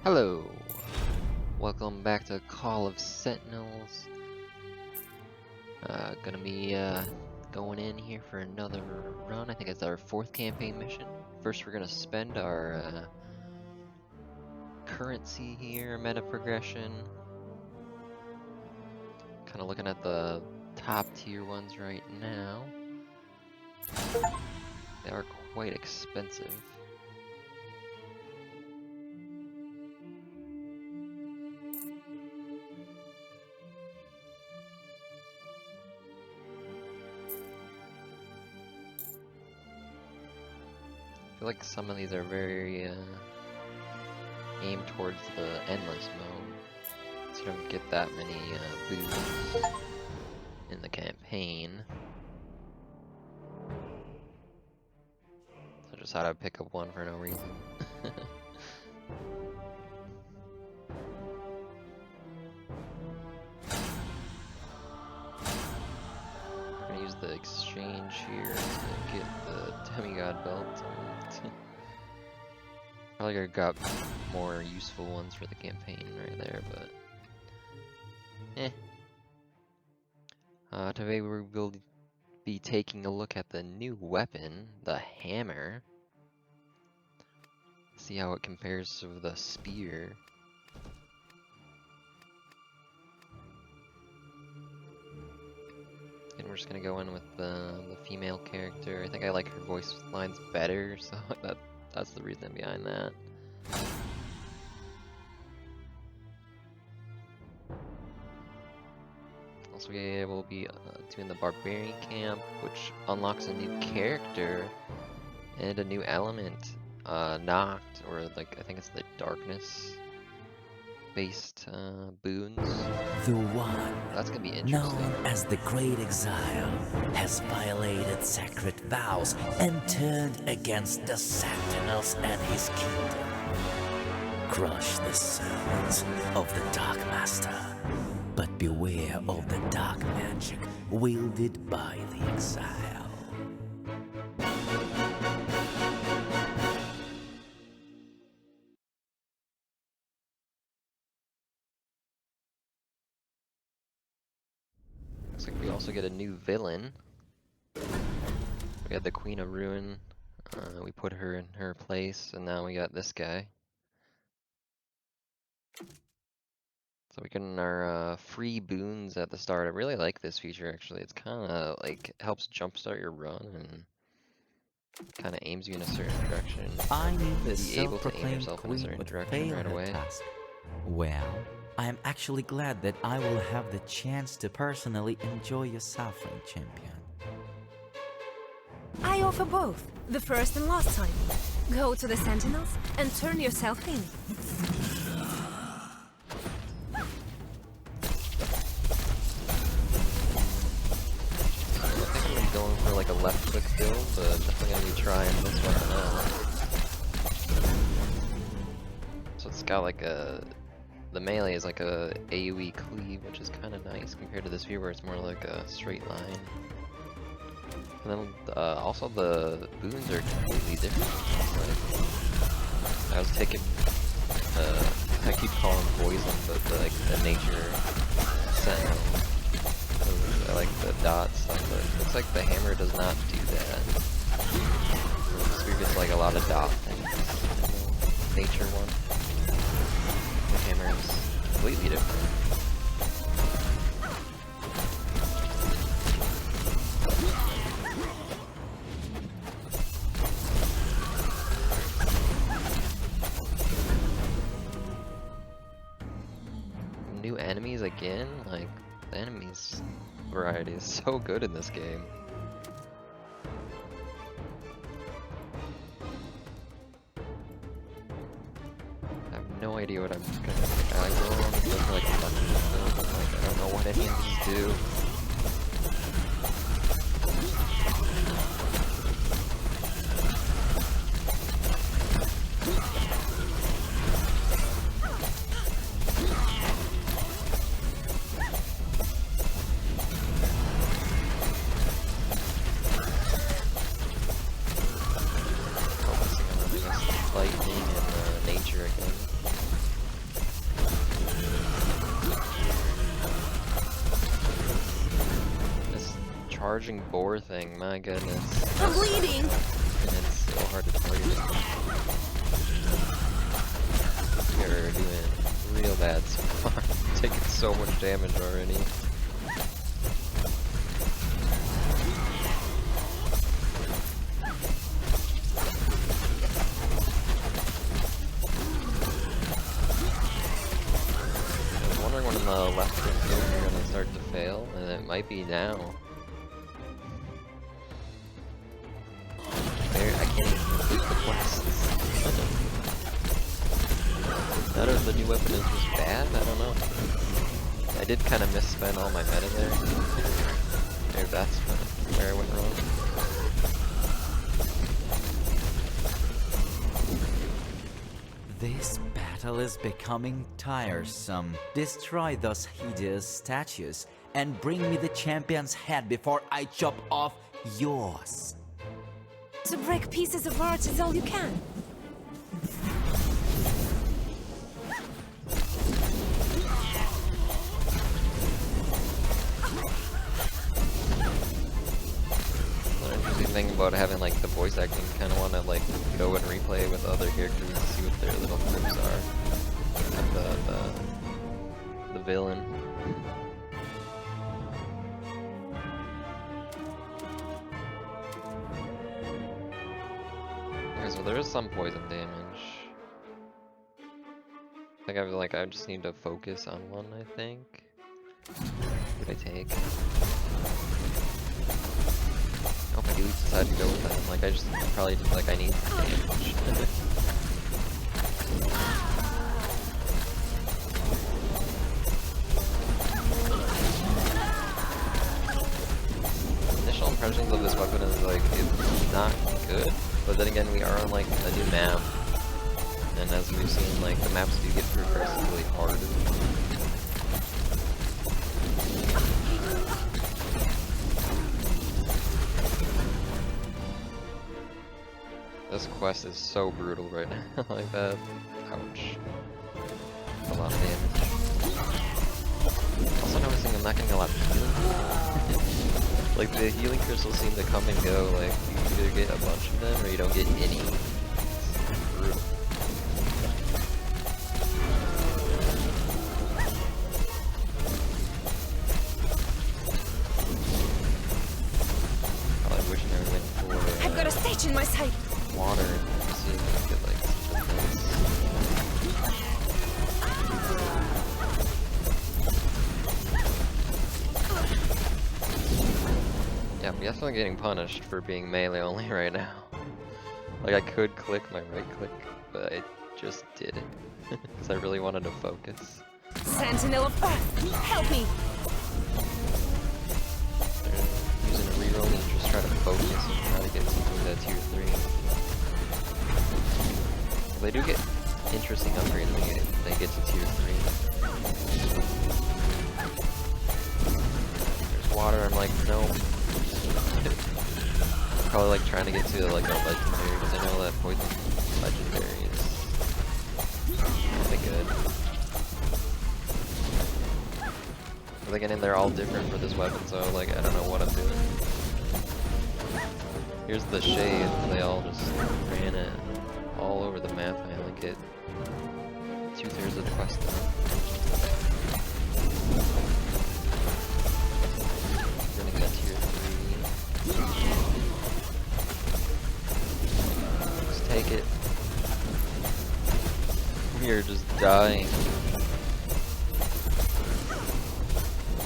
Hello! Welcome back to Call of Sentinels. Gonna be going in here for another run. I think it's our 4th campaign mission. First we're gonna spend our currency here, meta progression. Kinda looking at the top tier ones right now. They are quite expensive. I feel like some of these are very aimed towards the endless mode, so you don't get that many boosts in the campaign. So I just thought I'd pick up one for no reason. We're gonna use the exchange here to get the demigod belt. Probably could have got more useful ones for the campaign right there, but today we will be taking a look at the new weapon, the hammer. See how it compares to the spear. And we're just gonna go in with the female character. I think I like her voice lines better, so that's the reason behind that. Also, we will be doing the barbarian camp, which unlocks a new character and a new element, knocked, or like I think it's the darkness based boons. The one, That's gonna be interesting. known as the Great Exile, has violated sacred vows and turned against the Sentinels and his kingdom. Crush the servants of the Dark Master, but beware of the dark magic wielded by the Exile. Looks like we also get a new villain. We had the Queen of Ruin. We put her in her place, and now we got this guy. So we get our free boons at the start. I really like this feature actually. It's kind of like helps jumpstart your run and kind of aims you in a certain direction. I need the Be able to aim self-proclaimed yourself in a queen certain would direction fail right her away. task. Well, I am actually glad that I will have the chance to personally enjoy your suffering, champion. I offer both, the first and last time. Go to the Sentinels and turn yourself in. I think we're going for like a left click build, but definitely gonna be trying this one out. So it's got like the melee is like a AoE cleave, which is kind of nice compared to this view where it's more like a straight line. And then also the boons are completely different. Like, I was taking, I keep calling poison, but the nature sentinel. I like the dot stuff, but it looks like the hammer does not do that. The spear gets like a lot of dot things. Nature one. The hammer is completely different. New enemies again? Like, the enemies variety is so good in this game. I have no idea what I'm gonna do. I go along with this, like dungeon stuff, and like I don't know what any of these do. Focusing on, I guess, lightning and nature again. charging boar thing, my goodness. I'm bleeding! And it's so hard to target. You're doing real bad so far. Taking so much damage already. I was wondering when the left field are gonna start to fail, and it might be now. I can't even complete the quests. Not if the new weapon is just bad, I don't know. I did kind of misspend all my meta there. Maybe that's where I went wrong. This battle is becoming tiresome. Destroy those hideous statues and bring me the champion's head before I chop off yours. To break pieces of art is all you can. The interesting thing about having like the voice acting, kind of want to like go and replay with other characters to see what their little moves are. And the villain. Okay, so there is some poison damage. I just need to focus on one, I think. What did I take? I hope I do decide to go with that. Like I just probably like I need damage. Initial impressions of this weapon is like it's not good, but then again we are on like a new map, and as we've seen, like the maps do get progressively harder. This quest is so brutal right now, like that. Ouch. A lot of damage. Also noticing I'm not getting a lot of healing. Like the healing crystals seem to come and go, like you either get a bunch of them or you don't get any. It's brutal. Probably wishing I went for I've got a stage in my sight. water and see if I can get like something nice. Yeah, I'm definitely getting punished for being melee only right now. Like I could click my right click, but I just didn't. Because I really wanted to focus. Sentinel of Earth, help me! They're using a reroll and just try to focus and try to get something to that tier 3. They do get interesting upgrades when they get to tier 3. There's water, I'm like, no. Probably like trying to get to like a legendary, because I know that poison legendary is really good. But again, they're all different for this weapon, so like I don't know what I'm doing. Here's the shade, they all just ran it all over the map. I only get 2/3 of the quest done. Running that tier 3. Just take it. We are just dying.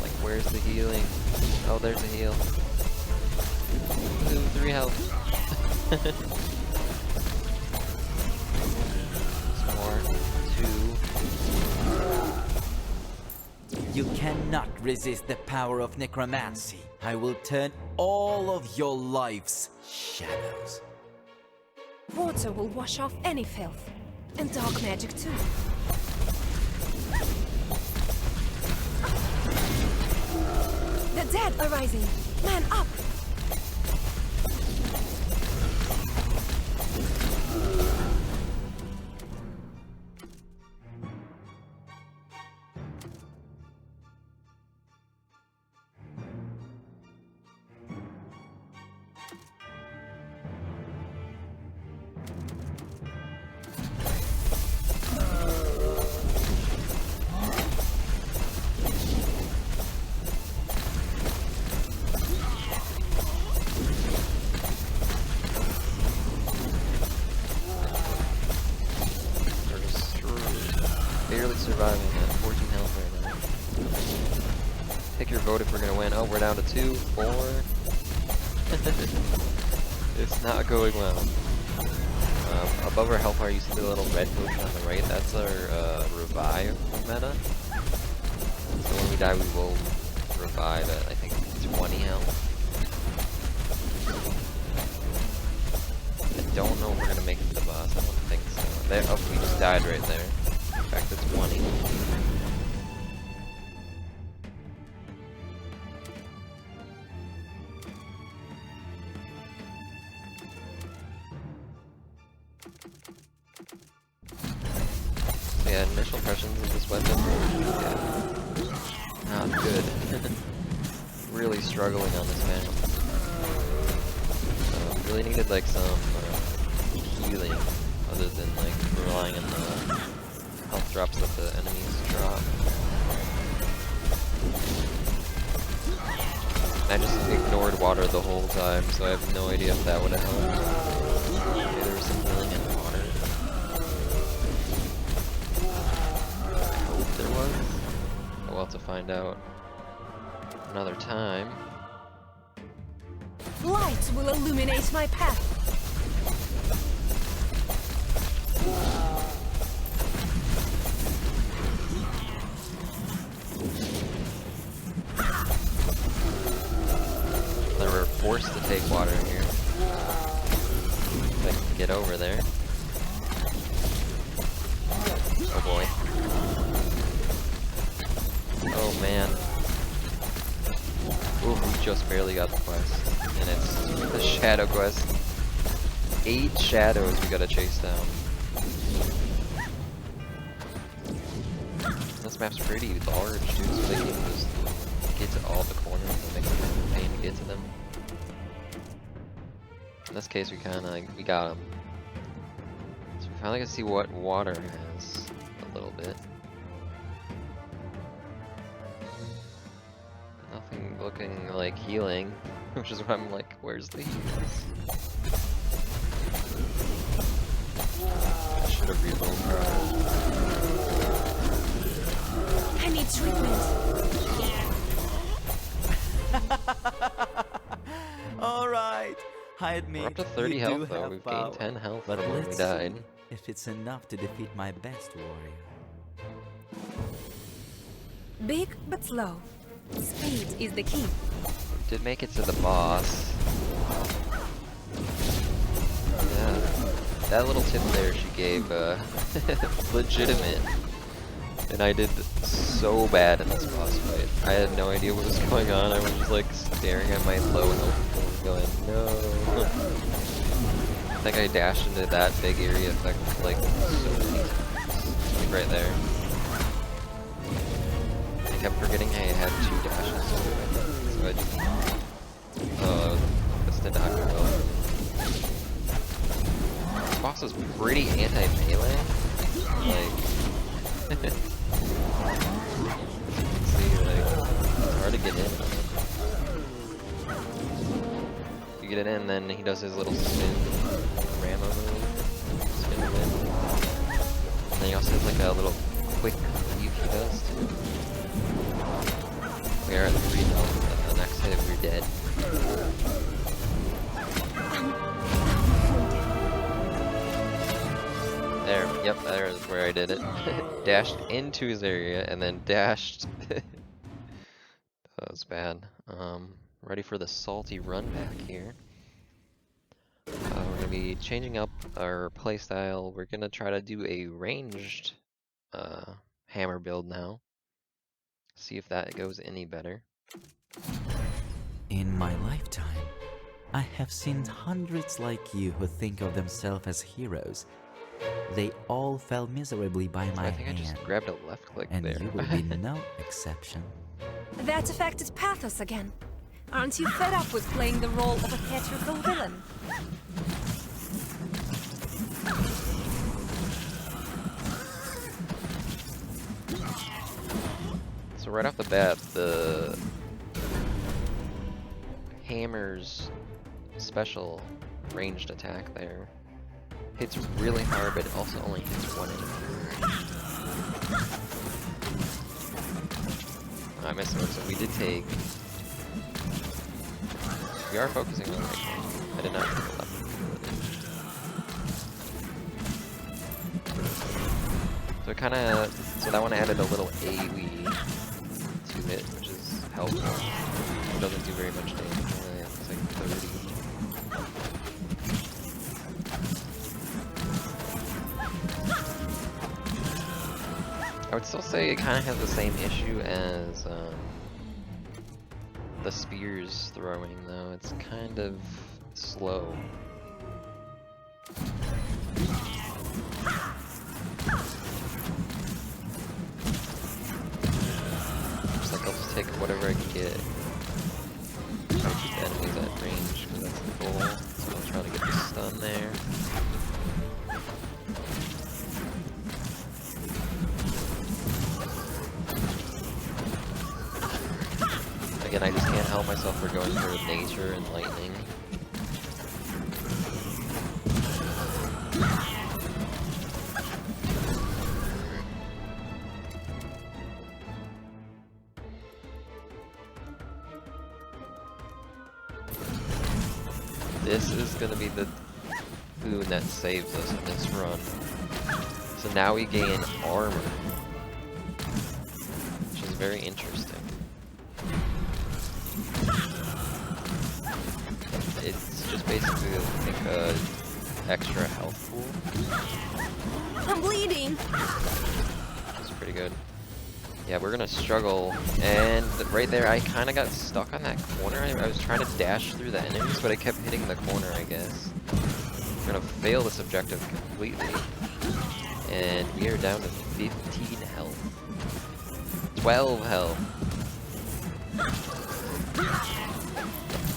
Like, where's the healing? Oh, there's a heal. Ooh, 3 health. You cannot resist the power of necromancy. I will turn all of your life's shadows. Water will wash off any filth. And dark magic too. The dead are rising. Man up! surviving at 14 health right now. Pick your vote if we're gonna win. Oh, we're down to 2, 4. It's not going well. Above our health bar, you see the little red potion on the right. That's our revive meta. So when we die, we will revive at, I think, 20 health. I don't know if we're gonna make it to the boss. I don't think so. There, oh, we just died right there. Back to 20. So yeah, initial impressions of this weapon. Yeah. Not good. Really struggling on this map. Really needed like some healing, other than like relying on the health drops that the enemies drop. I just ignored water the whole time, so I have no idea if that would have helped. Maybe there was some healing in water. I hope there was. We'll have to find out another time. Light will illuminate my path. They were forced to take water here. If I can get over there. Oh boy. Oh man. Ooh, we just barely got the quest. And it's the shadow quest. 8 shadows we gotta chase down. This map's pretty large too, so they can just get to all the corners and make it kind of a pain to get to them. In this case, we got them. So we finally get to see what water has a little bit. Nothing looking like healing, which is why I'm like, where's the heals? I should have reloaded. I need treatment. All right, I admit We're up to 30 you health do though. have We've power, gained 10 health but from when we let's died. see if it's enough to defeat my best warrior. Big but slow. Speed is the key. Did make it to the boss. Yeah, that little tip there she gave, legitimate. And I did so bad in this boss fight. I had no idea what was going on. I was just like staring at my low health and going, no. I think I dashed into that big area effect like so many times. Like right there. I kept forgetting I had 2 dashes. So I just... Oh, this did not go well. This boss is pretty anti-melee. Like... see, like, it's hard to get in. You get it in, then he does his little spin, Ramo move, spin him in. And then he also has like a little quick leap he does too. We are at 3 health, and the next hit we're dead. There, yep, there is where I did it. Dashed into his area and then dashed. That was bad. Ready for the salty run back here. We're gonna be changing up our playstyle. We're gonna try to do a ranged hammer build now. See if that goes any better. In my lifetime, I have seen hundreds like you who think of themselves as heroes. They all fell miserably by my I think hand, I just grabbed a left click and there. you will be no exception. That affected pathos again. Aren't you fed up with playing the role of a theatrical villain? So right off the bat, the hammer's special ranged attack there hits really hard, but it also only hits one enemy. my sword, so we did take... We are focusing on the right thing. I did not take the left. So it kinda... So that one added a little AoE to it, which is helpful. It doesn't do very much damage, it's like 30. I would still say it kind of has the same issue as the spears throwing, though. It's kind of slow. Just like I'll just take whatever I can get. Try to keep the enemies at range, because that's the goal. So I'll try to get the stun there. Again, I just can't help myself for going for nature and lightning. This is gonna be the boon that saves us in this run. So now we gain armor, which is very interesting. It's just basically, I think, extra health pool. I'm bleeding. It's pretty good. Yeah, we're gonna struggle, and right there, I kind of got stuck on that corner. I was trying to dash through the enemies, but I kept hitting the corner, I guess. We're gonna fail this objective completely, and we are down to 15 health. 12 health.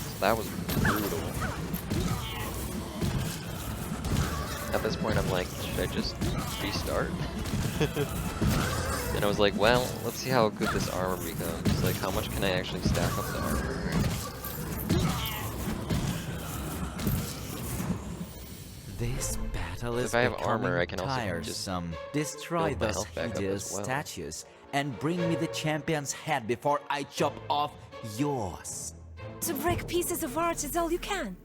So that was brutal. At this point, I'm like, should I just restart? And I was like, well, let's see how good this armor becomes. Like, how much can I actually stack up the armor? This battle is If I have armor, I can also tiresome. Destroy build my those health back up hideous as well. statues and bring me the champion's head before I chop off yours. To break pieces of art is all you can.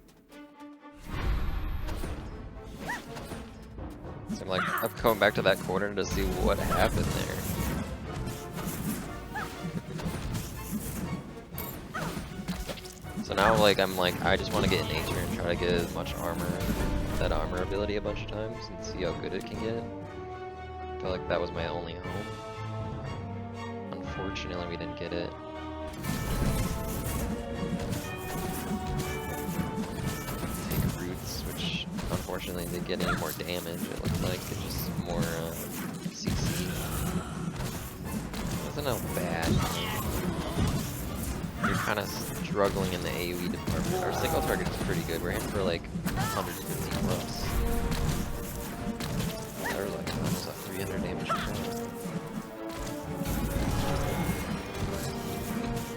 So I'm like, I'm going back to that corner to see what happened there. So now, like, I just want to get in nature and try to get as much armor, that armor ability a bunch of times, and see how good it can get. I feel like that was my only hope. Unfortunately, we didn't get it. Take roots, which unfortunately didn't get any more damage. It looked like it just more CC. Wasn't a bad thing. You're kind of struggling in the AoE department. Our single target is pretty good. We're hitting for like 150 plus. That was like almost like 300 damage per turn.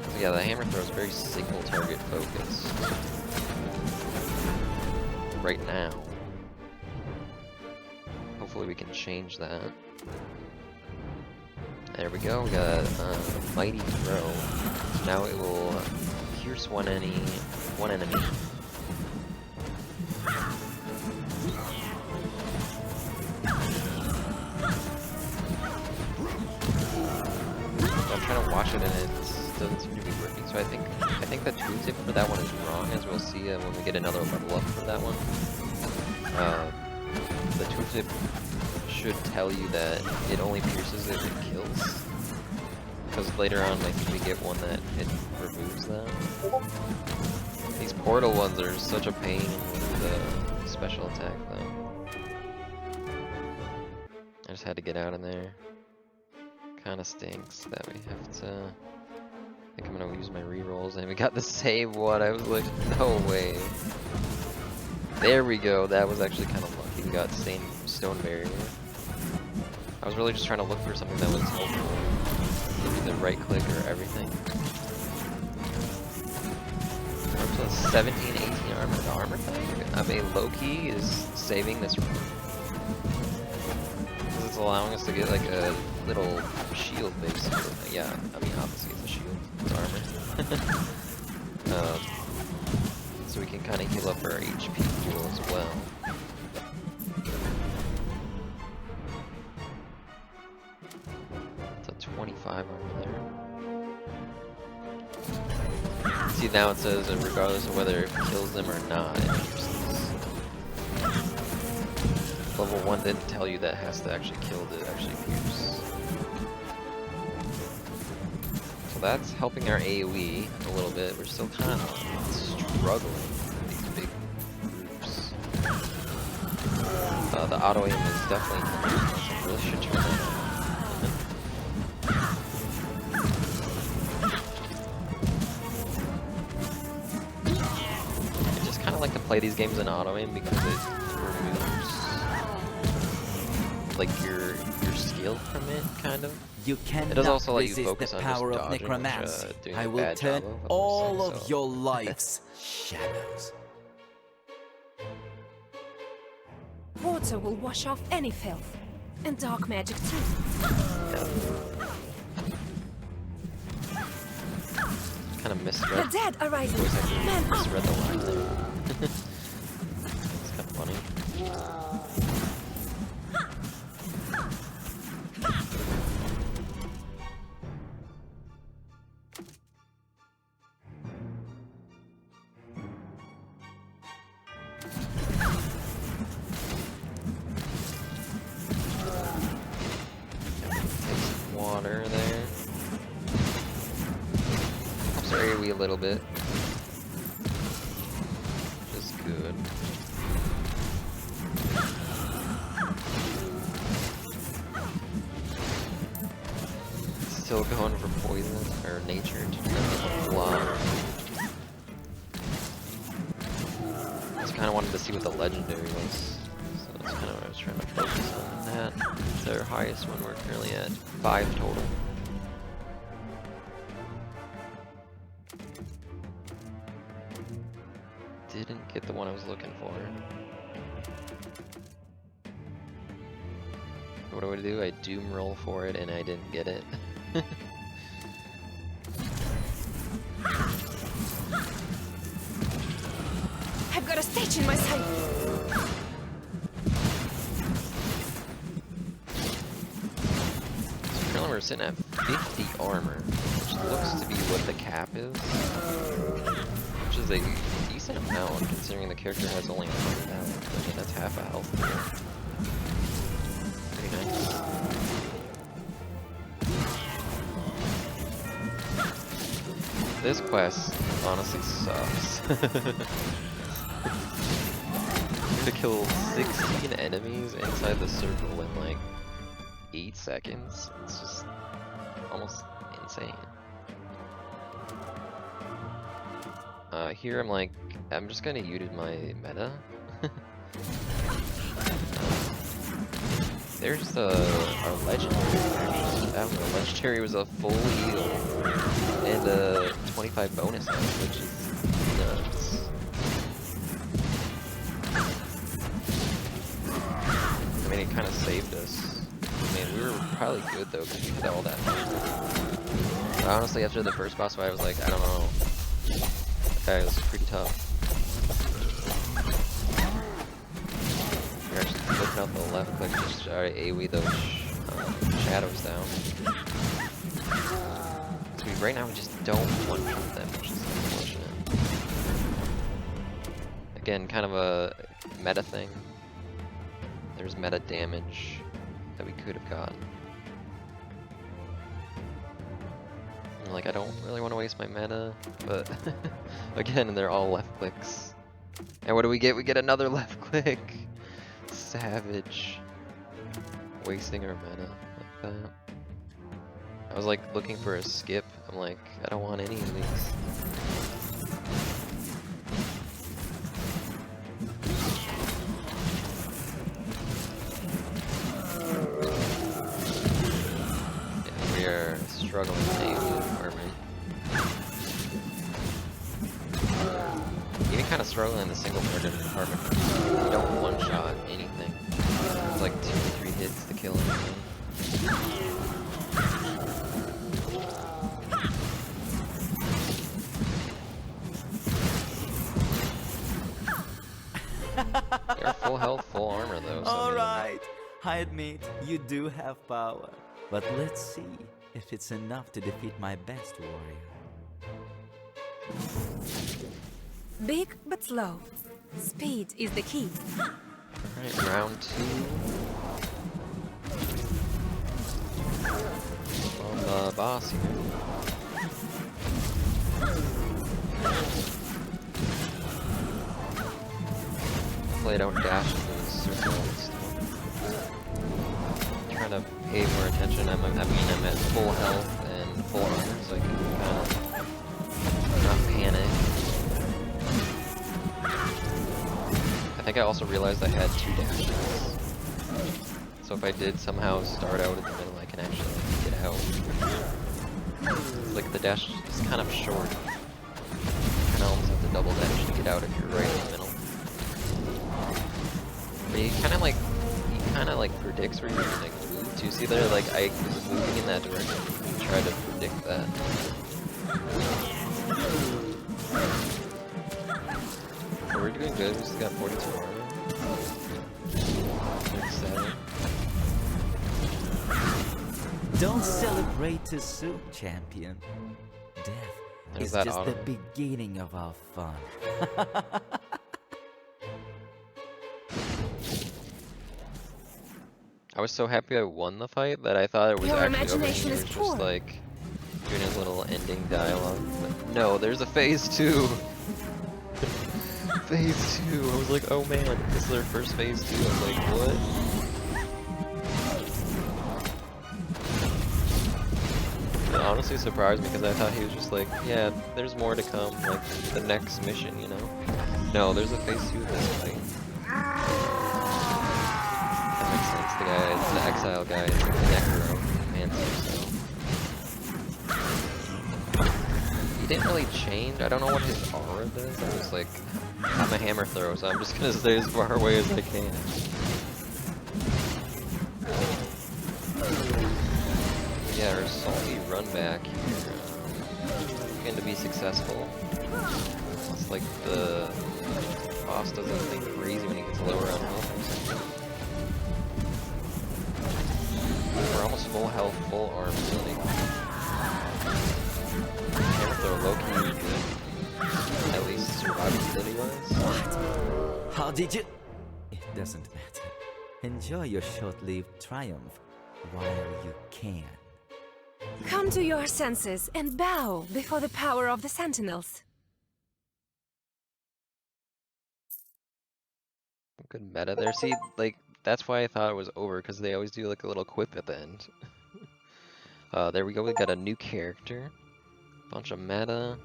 So yeah, the hammer throw is very single target focused. Right now. Hopefully we can change that. There we go, we got Mighty Throw. So now it will pierce one enemy. I'm trying to watch it and it doesn't seem to be working. So I think the tooltip for that one is wrong, as we'll see when we get another level up for that one. The tooltip should tell you that it only pierces if it kills. Because later on, I think we get one that it removes that. These portal ones are such a pain with the special attack, though. I just had to get out of there. Kinda stinks that we have to... I think I'm gonna use my rerolls, and we got the save one. I was like, no way. There we go. That was actually kind of lucky. We got the same stone barrier. I was really just trying to look for something that was helpful. Maybe the right click or everything. We're up to 17, 18 armor. The armor thing, I mean, low-key is saving this run. Because it's allowing us to get like a little shield basically. Yeah, I mean obviously it's a shield, it's armor. So we can kind of heal up our HP pool as well. It's a 25 armor there. See, now it says regardless of whether it kills them or not, it pierces. Level 1 didn't tell you that it has to actually kill to actually pierce. So that's helping our AoE a little bit. We're still kind of struggling with these big groups. The auto aim is definitely I really should turn that on. I just kind of like to play these games in auto aim because it removes like your skill from it, kind of. You cannot It does also let you resist focus the on power just of dodging, necromancy. which, doing I a will bad turn job of, all saying, of so. your life's shadows. Water will wash off any filth. And dark magic too. Kind of misread. The dead are rising. Voice actor Man up! misread the line there. It's kind of funny. Water there. Helps our AoE a little bit. Which is good. Still going for poison or nature to try to block. Just kind of wanted to see what the legendary was. So that's kind of what I was trying to focus on that. It's our highest one. We're currently at 5 total. Didn't get the one I was looking for. What do? I doom roll for it and I didn't get it. I've got a stage in my sight. Currently we're sitting at 50 armor, which looks to be what the cap is. Which is a decent amount considering the character has only 100 health. I mean, that's half a health. Pretty nice. This quest honestly sucks. To kill 16 enemies inside the circle in like 8 seconds. It's just almost insane. Here I'm just gonna use my meta. There's our legendary. That one, legendary was a full heal and a 25 bonus damage, which is nuts. I mean, it kind of saved us. I mean, we were probably good though because we did all that. But honestly, after the first boss fight, I was like, I don't know. That guy was pretty tough. You're actually looking out the left click, just try to AoE those shadows down. Right now we just don't one-shot them, which is unfortunate. Again, kind of a meta thing. There's meta damage that we could have gotten. And like, I don't really want to waste my meta, but again, they're all left clicks. And what do we get? We get another left click. Savage. Wasting our meta like that. I was like looking for a skip. I'm like, I don't want any of these. Yeah, we are struggling with the department. Even kind of struggling in the single player department. We don't one-shot anything. It's like 2 to 3 hits to kill killing me. They're full health, full armor though. So I mean, Alright, I admit you do have power. But let's see if it's enough to defeat my best warrior. Big but slow. Speed is the key. Alright, round 2. On the boss here. Played out dashes in the circle and stuff. Trying to pay more attention. I'm at full health and full armor, so I can kind of not panic. I think I also realized I had 2 dashes. So if I did somehow start out in the middle, I can actually get out. It's like the dash is kind of short. You kind of almost have to double dash to get out if you're right in the middle. But he kind of like predicts where you're gonna move to. See there, like I was moving in that direction. You can try to predict that. But we're doing good. We just got 42 armor. 37. Don't celebrate too soon, champion. Death There's is that just auto. the beginning of our fun. I was so happy I won the fight that I thought it was Your actually over. imagination He is was poor. just like doing his little ending dialogue. But no, there's a phase 2. Phase 2. I was like, oh man, this is their first phase 2. I was like, what? It honestly surprised me because I thought he was just like, yeah, there's more to come, like the next mission, you know? No, there's a phase 2 of this fight. That makes sense. The guy, the exile guy, is like the Necro, Panther, so. He didn't really change. I don't know what his aura does. I was like, I'm a hammer throw, so I'm just gonna stay as far away as I can. Yeah, our salty run back here. Going to be successful. It's like the boss does anything crazy when he gets lower on health or something. We're almost full health, full arm, so like hammer throw low-key good. At least survivability-wise. How did you? It doesn't matter. Enjoy your short-lived triumph while you can. Come to your senses and bow before the power of the Sentinels. Good meta there. See, like, that's why I thought it was over, because they always do like a little quip at the end. There we go, we got a new character. Bunch of meta.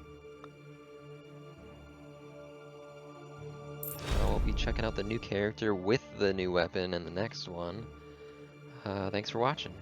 We'll be checking out the new character with the new weapon in the next one. Thanks for watching.